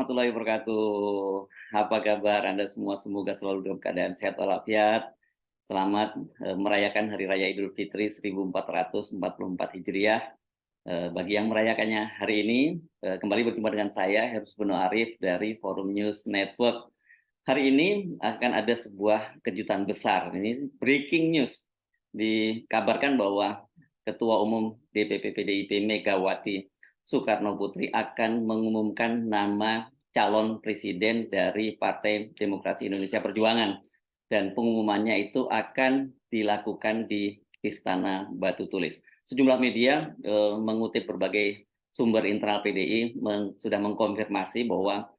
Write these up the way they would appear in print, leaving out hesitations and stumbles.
warahmatullahi wabarakatuh. Apa kabar Anda semua? Semoga selalu dalam keadaan sehat walafiat. Selamat merayakan Hari Raya Idul Fitri 1444 Hijriah. Bagi yang merayakannya hari ini, kembali berjumpa dengan saya, Heru Bono Arif dari Forum News Network. Hari ini akan ada sebuah kejutan besar. Ini breaking news. Dikabarkan bahwa Ketua Umum DPP PDIP Megawati Soekarno Putri akan mengumumkan nama calon presiden dari Partai Demokrasi Indonesia Perjuangan. Dan pengumumannya itu akan dilakukan di Istana Batu Tulis. Sejumlah media mengutip berbagai sumber internal PDI sudah mengkonfirmasi bahwa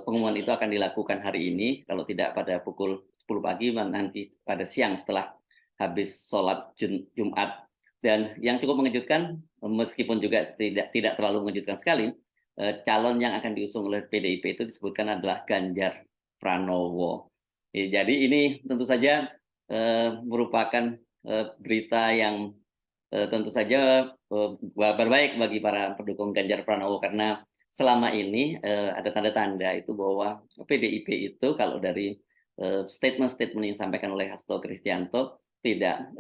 pengumuman itu akan dilakukan hari ini, kalau tidak pada pukul 10 pagi, nanti pada siang setelah habis sholat Jumat. Dan yang cukup mengejutkan, meskipun juga tidak terlalu mengejutkan sekali, calon yang akan diusung oleh PDIP itu disebutkan adalah Ganjar Pranowo. Jadi ini tentu saja merupakan berita yang tentu saja kabar baik bagi para pendukung Ganjar Pranowo, karena selama ini ada tanda-tanda itu bahwa PDIP itu kalau dari statement-statement yang disampaikan oleh Hasto Kristianto tidak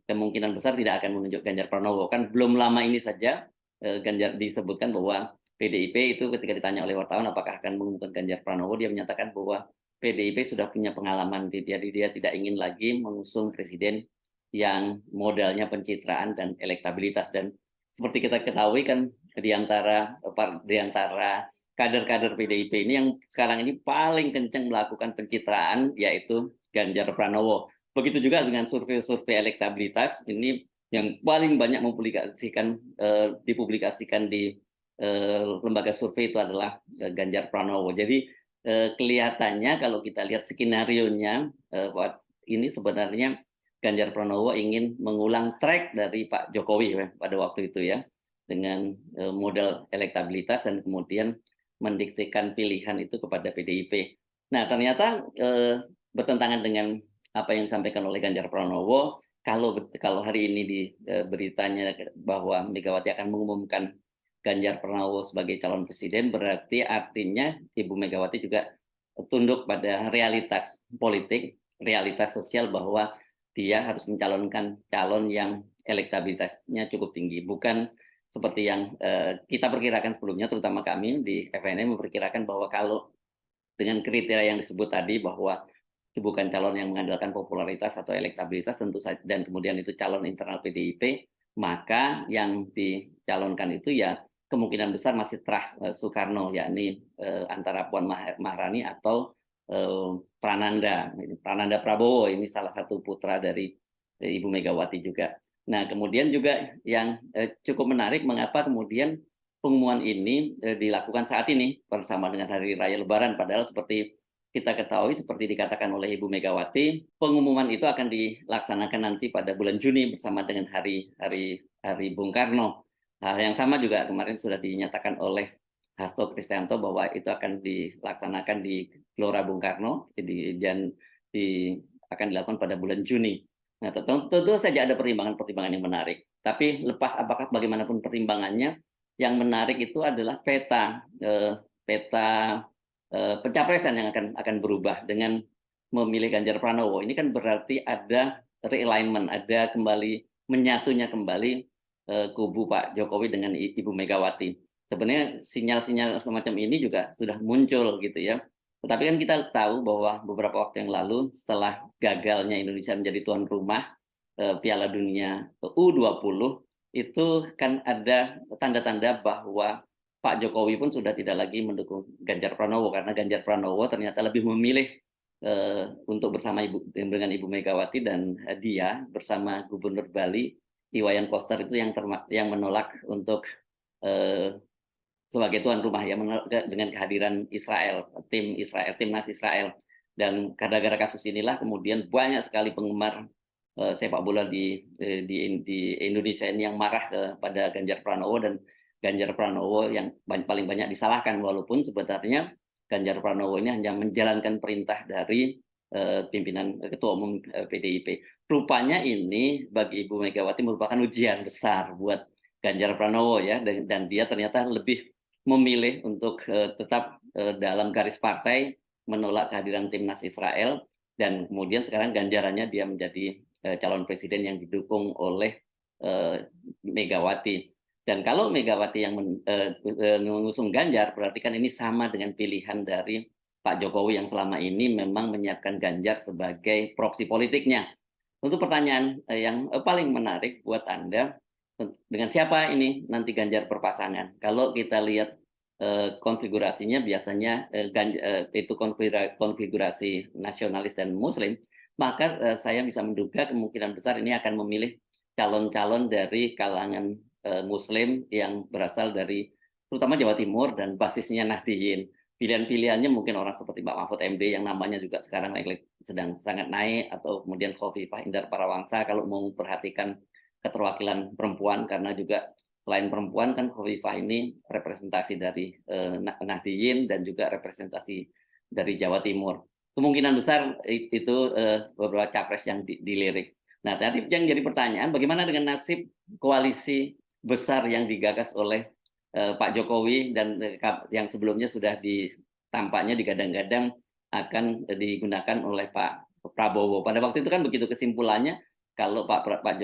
kemungkinan besar tidak akan menunjuk Ganjar Pranowo. Kan belum lama ini saja Ganjar disebutkan bahwa PDIP itu ketika ditanya oleh wartawan apakah akan mengumumkan Ganjar Pranowo, dia menyatakan bahwa PDIP sudah punya pengalaman, jadi dia tidak ingin lagi mengusung presiden yang modalnya pencitraan dan elektabilitas. Dan seperti kita ketahui kan di antara kader-kader PDIP ini yang sekarang ini paling kencang melakukan pencitraan yaitu Ganjar Pranowo. Begitu juga dengan survei-survei elektabilitas ini yang paling banyak dipublikasikan di lembaga survei itu adalah Ganjar Pranowo. Jadi kelihatannya kalau kita lihat skenario-nya ini sebenarnya Ganjar Pranowo ingin mengulang track dari Pak Jokowi pada waktu itu ya, dengan modal elektabilitas dan kemudian mendiktekan pilihan itu kepada PDIP. Nah ternyata bertentangan dengan apa yang disampaikan oleh Ganjar Pranowo. Kalau hari ini di beritanya bahwa Megawati akan mengumumkan Ganjar Pranowo sebagai calon presiden, berarti artinya Ibu Megawati juga tunduk pada realitas politik, realitas sosial, bahwa dia harus mencalonkan calon yang elektabilitasnya cukup tinggi. Bukan seperti yang kita perkirakan sebelumnya, terutama kami di FNM memperkirakan bahwa kalau dengan kriteria yang disebut tadi, bahwa itu bukan calon yang mengandalkan popularitas atau elektabilitas tentu saja, dan kemudian itu calon internal PDIP, maka yang dicalonkan itu ya kemungkinan besar masih terah Soekarno, yakni antara Puan Maharani atau Prananda Prabowo, ini salah satu putra dari Ibu Megawati juga. Nah kemudian juga yang cukup menarik, mengapa kemudian pengumuman ini dilakukan saat ini bersama dengan Hari Raya Lebaran, padahal seperti kita ketahui, seperti dikatakan oleh Ibu Megawati, pengumuman itu akan dilaksanakan nanti pada bulan Juni bersama dengan Hari Bung Karno. Hal yang sama juga kemarin sudah dinyatakan oleh Hasto Kristianto bahwa itu akan dilaksanakan di Gelora Bung Karno dan akan dilakukan pada bulan Juni. Nah, tentu saja ada pertimbangan-pertimbangan yang menarik. Tapi lepas apakah bagaimanapun pertimbangannya, yang menarik itu adalah peta pencapresan yang akan berubah dengan memilih Ganjar Pranowo. Ini kan berarti ada realignment, ada menyatunya kembali kubu Pak Jokowi dengan Ibu Megawati. Sebenarnya sinyal-sinyal semacam ini juga sudah muncul gitu ya. Tetapi kan kita tahu bahwa beberapa waktu yang lalu setelah gagalnya Indonesia menjadi tuan rumah Piala Dunia U20, itu kan ada tanda-tanda bahwa Pak Jokowi pun sudah tidak lagi mendukung Ganjar Pranowo, karena Ganjar Pranowo ternyata lebih memilih untuk bersama dengan Ibu Megawati, dan dia bersama Gubernur Bali Iwayan Koster itu yang menolak untuk sebagai tuan rumah, ya, dengan kehadiran timnas Israel. Dan gara-gara kasus inilah kemudian banyak sekali penggemar sepak bola di Indonesia ini yang marah kepada Ganjar Pranowo, dan Ganjar Pranowo yang paling banyak disalahkan, walaupun sebenarnya Ganjar Pranowo ini hanya menjalankan perintah dari pimpinan Ketua Umum PDIP. Rupanya ini bagi Ibu Megawati merupakan ujian besar buat Ganjar Pranowo ya, dan dia ternyata lebih memilih untuk tetap dalam garis partai menolak kehadiran timnas Israel, dan kemudian sekarang ganjarannya dia menjadi calon presiden yang didukung oleh Megawati. Dan kalau Megawati yang mengusung Ganjar, berarti kan ini sama dengan pilihan dari Pak Jokowi yang selama ini memang menyiapkan Ganjar sebagai proksi politiknya. Untuk pertanyaan yang paling menarik buat Anda, dengan siapa ini nanti Ganjar berpasangan? Kalau kita lihat konfigurasinya biasanya itu konfigurasi nasionalis dan Muslim, maka saya bisa menduga kemungkinan besar ini akan memilih calon-calon dari kalangan Muslim yang berasal dari terutama Jawa Timur dan basisnya Nahdliyin. Pilihan-pilihannya mungkin orang seperti Pak Mahfud MD yang namanya juga sekarang sedang sangat naik, atau kemudian Khofifah Indar Parawangsa kalau mau memperhatikan keterwakilan perempuan, karena juga selain perempuan kan Khofifah ini representasi dari Nahdliyin dan juga representasi dari Jawa Timur. Kemungkinan besar itu beberapa capres yang dilirik. Nah, tadi yang jadi pertanyaan, bagaimana dengan nasib koalisi besar yang digagas oleh Pak Jokowi dan yang sebelumnya sudah tampaknya digadang-gadang akan digunakan oleh Pak Prabowo. Pada waktu itu kan begitu kesimpulannya, kalau Pak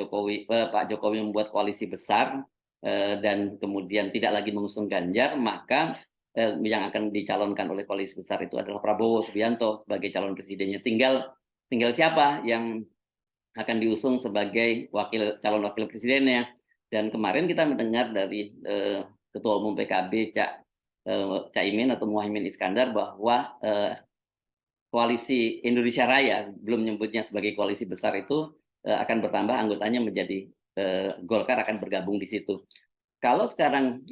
Jokowi membuat koalisi besar dan kemudian tidak lagi mengusung Ganjar, maka yang akan dicalonkan oleh koalisi besar itu adalah Prabowo Subianto sebagai calon presidennya. Tinggal siapa yang akan diusung sebagai calon wakil presidennya. Dan kemarin kita mendengar dari Ketua Umum PKB Caimin atau Muhaimin Iskandar bahwa koalisi Indonesia Raya, belum menyebutnya sebagai koalisi besar itu, akan bertambah anggotanya menjadi Golkar akan bergabung di situ. Kalau sekarang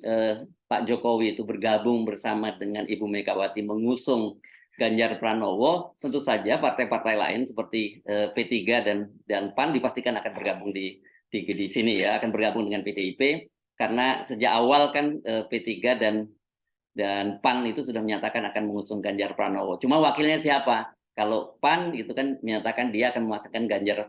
Pak Jokowi itu bergabung bersama dengan Ibu Megawati mengusung Ganjar Pranowo, tentu saja partai-partai lain seperti P3 dan PAN dipastikan akan bergabung di sini ya, akan bergabung dengan PDIP, karena sejak awal kan P3 dan PAN itu sudah menyatakan akan mengusung Ganjar Pranowo. Cuma wakilnya siapa? Kalau PAN itu kan menyatakan dia akan memasangkan Ganjar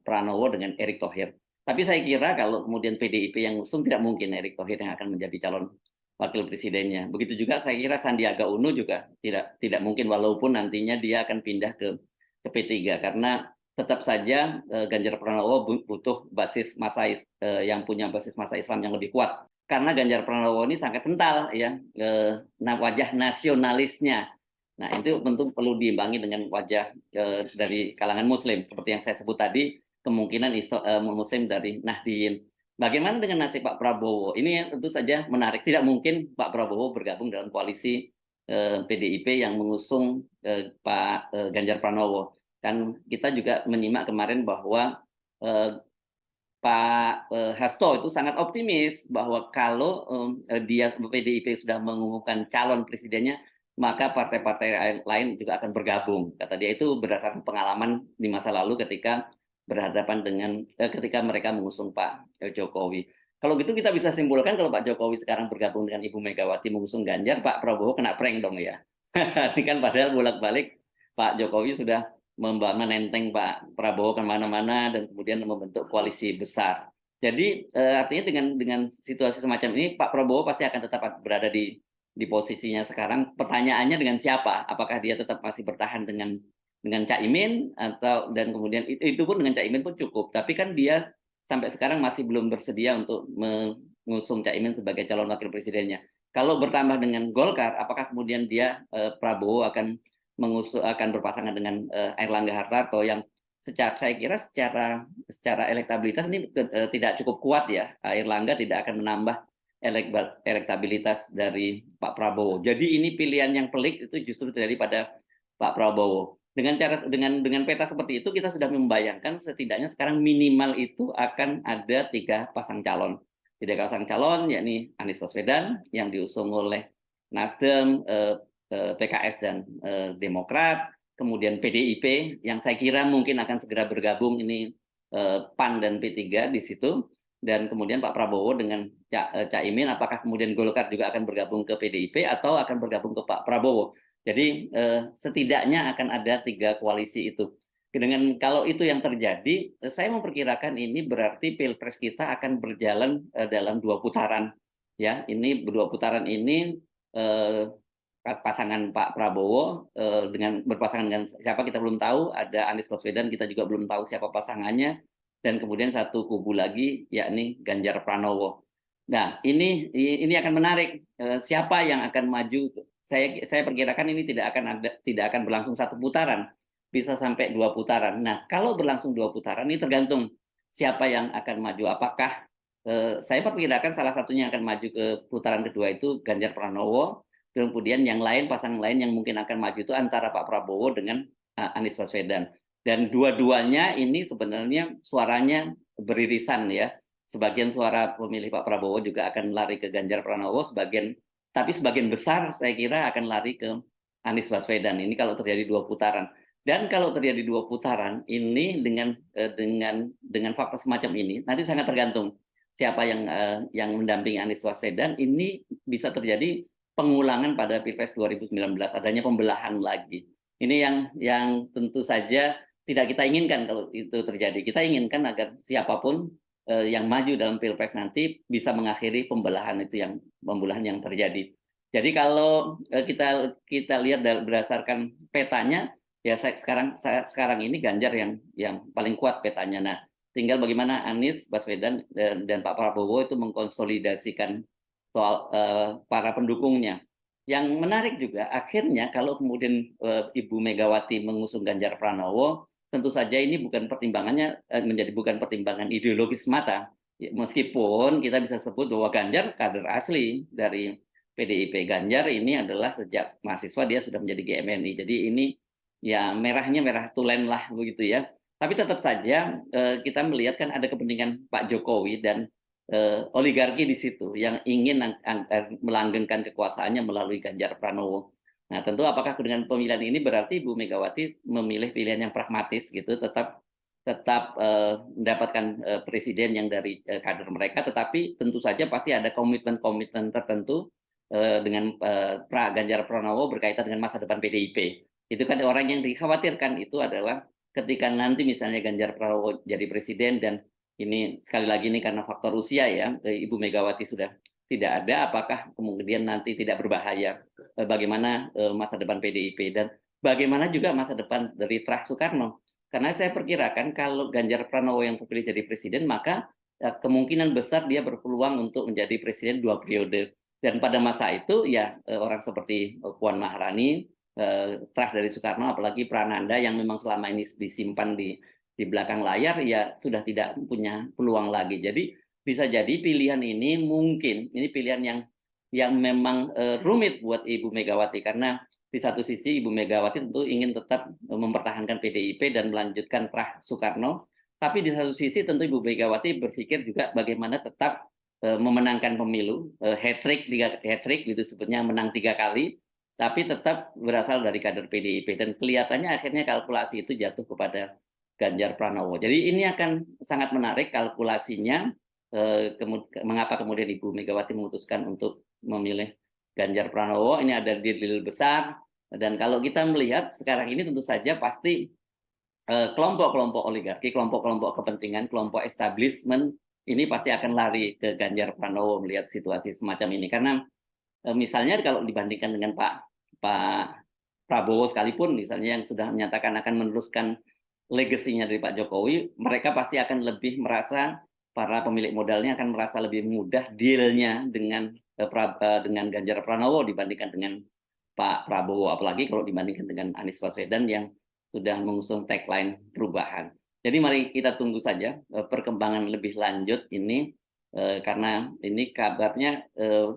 Pranowo dengan Erick Thohir. Tapi saya kira kalau kemudian PDIP yang usung, tidak mungkin Erick Thohir yang akan menjadi calon wakil presidennya. Begitu juga saya kira Sandiaga Uno juga tidak mungkin, walaupun nantinya dia akan pindah ke P3, karena tetap saja Ganjar Pranowo butuh basis massa yang punya basis massa Islam yang lebih kuat. Karena Ganjar Pranowo ini sangat kental ya wajah nasionalisnya. Nah, itu tentu perlu diimbangi dengan wajah dari kalangan Muslim seperti yang saya sebut tadi, kemungkinan Muslim dari Nahdliyin. Bagaimana dengan nasib Pak Prabowo? Ini tentu saja menarik. Tidak mungkin Pak Prabowo bergabung dalam koalisi PDIP yang mengusung Pak Ganjar Pranowo. Kan kita juga menyimak kemarin bahwa Pak Hasto itu sangat optimis bahwa kalau dia PDIP sudah mengumumkan calon presidennya, maka partai-partai lain juga akan bergabung. Kata dia itu berdasarkan pengalaman di masa lalu ketika berhadapan dengan ketika mereka mengusung Pak Jokowi. Kalau gitu kita bisa simpulkan kalau Pak Jokowi sekarang bergabung dengan Ibu Megawati mengusung Ganjar, Pak Prabowo kena prank dong ya. Ini kan padahal bolak-balik Pak Jokowi sudah menenteng Pak Prabowo kemana-mana dan kemudian membentuk koalisi besar. Jadi artinya dengan situasi semacam ini Pak Prabowo pasti akan tetap berada di posisinya sekarang. Pertanyaannya dengan siapa? Apakah dia tetap masih bertahan dengan Caimin, atau dan kemudian itu pun dengan Caimin pun cukup. Tapi kan dia sampai sekarang masih belum bersedia untuk mengusung Caimin sebagai calon wakil presidennya. Kalau bertambah dengan Golkar, apakah kemudian dia Prabowo akan berpasangan dengan Airlangga Hartarto yang saya kira secara elektabilitas ini tidak cukup kuat ya. Airlangga tidak akan menambah elektabilitas dari Pak Prabowo. Jadi ini pilihan yang pelik itu justru terjadi pada Pak Prabowo. Dengan peta seperti itu kita sudah membayangkan setidaknya sekarang minimal itu akan ada 3 pasang calon. 3 pasang calon, yakni Anies Baswedan yang diusung oleh Nasdem, PKS dan Demokrat, kemudian PDIP yang saya kira mungkin akan segera bergabung ini PAN dan P3 di situ, dan kemudian Pak Prabowo dengan Caimin, apakah kemudian Golkar juga akan bergabung ke PDIP atau akan bergabung ke Pak Prabowo. Jadi setidaknya akan ada 3 koalisi itu. Kalau itu yang terjadi, saya memperkirakan ini berarti Pilpres kita akan berjalan dalam 2 putaran. ya. Ini 2 putaran ini pasangan Pak Prabowo dengan berpasangan dengan siapa kita belum tahu, ada Anies Baswedan kita juga belum tahu siapa pasangannya, dan kemudian satu kubu lagi yakni Ganjar Pranowo. Nah, ini akan menarik, siapa yang akan maju. Saya perkirakan ini tidak akan berlangsung 1 putaran, bisa sampai 2 putaran. Nah, kalau berlangsung 2 putaran ini tergantung siapa yang akan maju. Apakah saya perkirakan salah satunya yang akan maju ke putaran kedua itu Ganjar Pranowo. Kemudian yang lain, pasangan lain yang mungkin akan maju itu antara Pak Prabowo dengan Anies Baswedan. Dan dua-duanya ini sebenarnya suaranya beririsan ya. Sebagian suara pemilih Pak Prabowo juga akan lari ke Ganjar Pranowo, tapi sebagian besar saya kira akan lari ke Anies Baswedan. Ini kalau terjadi 2 putaran. Dan kalau terjadi 2 putaran ini dengan fakta semacam ini, nanti sangat tergantung siapa yang mendampingi Anies Baswedan. Ini bisa terjadi pengulangan pada Pilpres 2019, adanya pembelahan lagi. Ini yang tentu saja tidak kita inginkan kalau itu terjadi. Kita inginkan agar siapapun yang maju dalam Pilpres nanti bisa mengakhiri pembelahan yang terjadi. Jadi kalau kita lihat berdasarkan petanya, ya sekarang ini Ganjar yang paling kuat petanya. Nah, tinggal bagaimana Anies Baswedan dan Pak Prabowo itu mengkonsolidasikan soal para pendukungnya. Yang menarik juga, akhirnya kalau kemudian Ibu Megawati mengusung Ganjar Pranowo, tentu saja ini bukan pertimbangan ideologis semata. Ya, meskipun kita bisa sebut bahwa Ganjar kader asli dari PDIP. Ganjar ini adalah sejak mahasiswa dia sudah menjadi GMNI. Jadi ini ya merahnya merah tulen lah begitu ya. Tapi tetap saja kita melihat kan ada kepentingan Pak Jokowi dan oligarki di situ yang ingin melanggengkan kekuasaannya melalui Ganjar Pranowo. Nah, tentu apakah dengan pemilihan ini berarti Bu Megawati memilih pilihan yang pragmatis gitu, tetap mendapatkan presiden yang dari kader mereka, tetapi tentu saja pasti ada komitmen-komitmen tertentu dengan Ganjar Pranowo berkaitan dengan masa depan PDIP. Itu kan orang yang dikhawatirkan itu adalah ketika nanti misalnya Ganjar Pranowo jadi presiden dan ini sekali lagi ini karena faktor usia ya, Ibu Megawati sudah tidak ada, apakah kemudian nanti tidak berbahaya bagaimana masa depan PDIP dan bagaimana juga masa depan dari Trah Soekarno. Karena saya perkirakan kalau Ganjar Pranowo yang terpilih jadi presiden, maka kemungkinan besar dia berpeluang untuk menjadi presiden 2 periode. Dan pada masa itu ya orang seperti Puan Maharani, Trah dari Soekarno, apalagi Prananda yang memang selama ini disimpan di belakang layar ya sudah tidak punya peluang lagi. Jadi bisa jadi pilihan ini mungkin ini pilihan yang memang rumit buat Ibu Megawati karena di satu sisi Ibu Megawati tentu ingin tetap mempertahankan PDIP dan melanjutkan Prah Soekarno, tapi di satu sisi tentu Ibu Megawati berpikir juga bagaimana tetap memenangkan pemilu, hat-trick gitu sebetulnya menang 3 kali, tapi tetap berasal dari kader PDIP dan kelihatannya akhirnya kalkulasi itu jatuh kepada Ganjar Pranowo. Jadi ini akan sangat menarik kalkulasinya mengapa kemudian Ibu Megawati memutuskan untuk memilih Ganjar Pranowo. Ini ada deal besar dan kalau kita melihat sekarang ini tentu saja pasti kelompok-kelompok oligarki, kelompok-kelompok kepentingan, kelompok establishment ini pasti akan lari ke Ganjar Pranowo melihat situasi semacam ini karena misalnya kalau dibandingkan dengan Pak Prabowo sekalipun misalnya yang sudah menyatakan akan meneruskan legasinya dari Pak Jokowi, mereka pasti akan lebih merasa para pemilik modalnya akan merasa lebih mudah dealnya dengan Ganjar Pranowo dibandingkan dengan Pak Prabowo, apalagi kalau dibandingkan dengan Anies Baswedan yang sudah mengusung tagline perubahan. Jadi mari kita tunggu saja perkembangan lebih lanjut ini karena ini kabarnya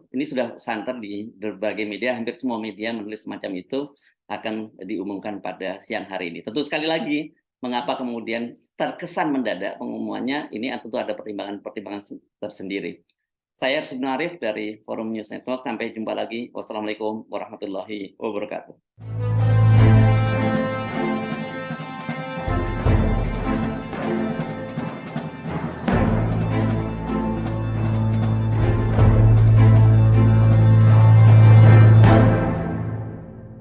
ini sudah santer di berbagai media, hampir semua media menulis semacam itu akan diumumkan pada siang hari ini. Tentu sekali lagi mengapa kemudian terkesan mendadak pengumumannya ini tentu ada pertimbangan-pertimbangan tersendiri. Saya Arsyad Arif dari Forum News Network. Sampai jumpa lagi. Wassalamualaikum warahmatullahi wabarakatuh.